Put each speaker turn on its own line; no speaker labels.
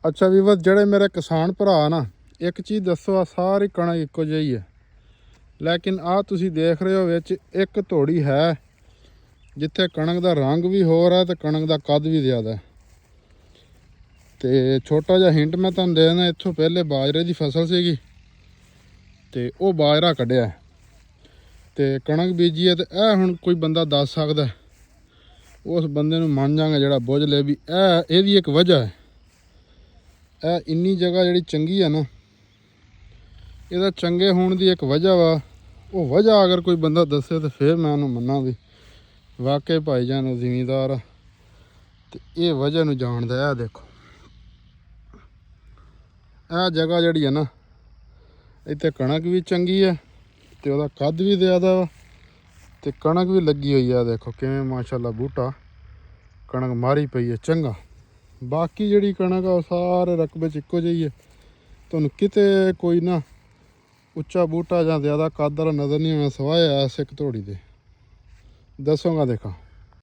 ਅੱਛਾ ਵੀਰ, ਜਿਹੜੇ ਮੇਰੇ ਕਿਸਾਨ ਭਰਾ ਨਾ, ਇੱਕ ਚੀਜ਼ ਦੱਸੋ, ਆ ਸਾਰੀ ਕਣਕ ਇੱਕੋ ਜਿਹੀ ਹੈ, ਲੇਕਿਨ ਆ ਤੁਸੀਂ ਦੇਖ ਰਹੇ ਹੋ ਵਿੱਚ ਇੱਕ ਧੋੜੀ ਹੈ ਜਿੱਥੇ ਕਣਕ ਦਾ ਰੰਗ ਵੀ ਹੋਰ ਹੈ ਤੇ ਕਣਕ ਦਾ ਕੱਦ ਵੀ ਜ਼ਿਆਦਾ ਹੈ। ਤੇ ਛੋਟਾ ਜਿਹਾ ਹਿੰਟ ਮੈਂ ਤੁਹਾਨੂੰ ਦੇ ਦਿੰਦਾ, ਇੱਥੋਂ ਪਹਿਲੇ ਬਾਜਰੇ ਦੀ ਫਸਲ ਸੀਗੀ ਤੇ ਉਹ ਬਾਜਰਾ ਕੱਢਿਆ ਤੇ ਕਣਕ ਬੀਜੀ ਹੈ। ਤੇ ਇਹ ਹੁਣ ਕੋਈ ਬੰਦਾ ਦੱਸ ਸਕਦਾ, ਉਸ ਬੰਦੇ ਨੂੰ ਮੰਨ ਜਾਂਗਾ ਜਿਹੜਾ ਬੁੱਝ ਲੇ ਵੀ ਇਹਦੀ ਇੱਕ ਵਜ੍ਹਾ ਹੈ। ਇਹ ਇੰਨੀ ਜਗ੍ਹਾ ਜਿਹੜੀ ਚੰਗੀ ਹੈ ਨਾ, ਇਹਦਾ ਚੰਗੇ ਹੋਣ ਦੀ ਇੱਕ ਵਜ੍ਹਾ ਵਾ। ਉਹ ਵਜ੍ਹਾ ਅਗਰ ਕੋਈ ਬੰਦਾ ਦੱਸੇ ਤਾਂ ਫਿਰ ਮੈਂ ਉਹਨੂੰ ਮੰਨਾਂ ਵੀ ਵਾਕਈ ਭਾਈਜਾਨ ਜ਼ਿਮੀਂਦਾਰ ਆ ਤੇ ਇਹ ਵਜ੍ਹਾ ਨੂੰ ਜਾਣਦਾ। ਇਹ ਦੇਖੋ, ਇਹ ਜਗ੍ਹਾ ਜਿਹੜੀ ਹੈ ਨਾ, ਇੱਥੇ ਕਣਕ ਵੀ ਚੰਗੀ ਹੈ ਤੇ ਉਹਦਾ ਕੱਦ ਵੀ ਜ਼ਿਆਦਾ ਵਾ ਤੇ ਕਣਕ ਵੀ ਲੱਗੀ ਹੋਈ ਆ। ਦੇਖੋ ਕਿਵੇਂ ਮਾਸ਼ਾਅੱਲਾ ਬੂਟਾ ਕਣਕ ਮਾਰੀ ਪਈ ਹੈ ਚੰਗਾ। ਬਾਕੀ ਜਿਹੜੀ ਕਣਕ ਆ ਉਹ ਸਾਰੇ ਰਕਬੇ 'ਚ ਇੱਕੋ ਜਿਹੀ ਹੈ, ਤੁਹਾਨੂੰ ਕਿਤੇ ਕੋਈ ਨਾ ਉੱਚਾ ਬੂਟਾ ਜਾਂ ਜ਼ਿਆਦਾ ਕੱਦ ਵਾਲਾ ਨਜ਼ਰ ਨਹੀਂ ਆਉਣਾ ਸਿਵਾਏ ਇਸ ਇੱਕ ਧੋੜੀ ਦੇ। ਦੱਸੋਗਾ ਦੇਖਾਂ।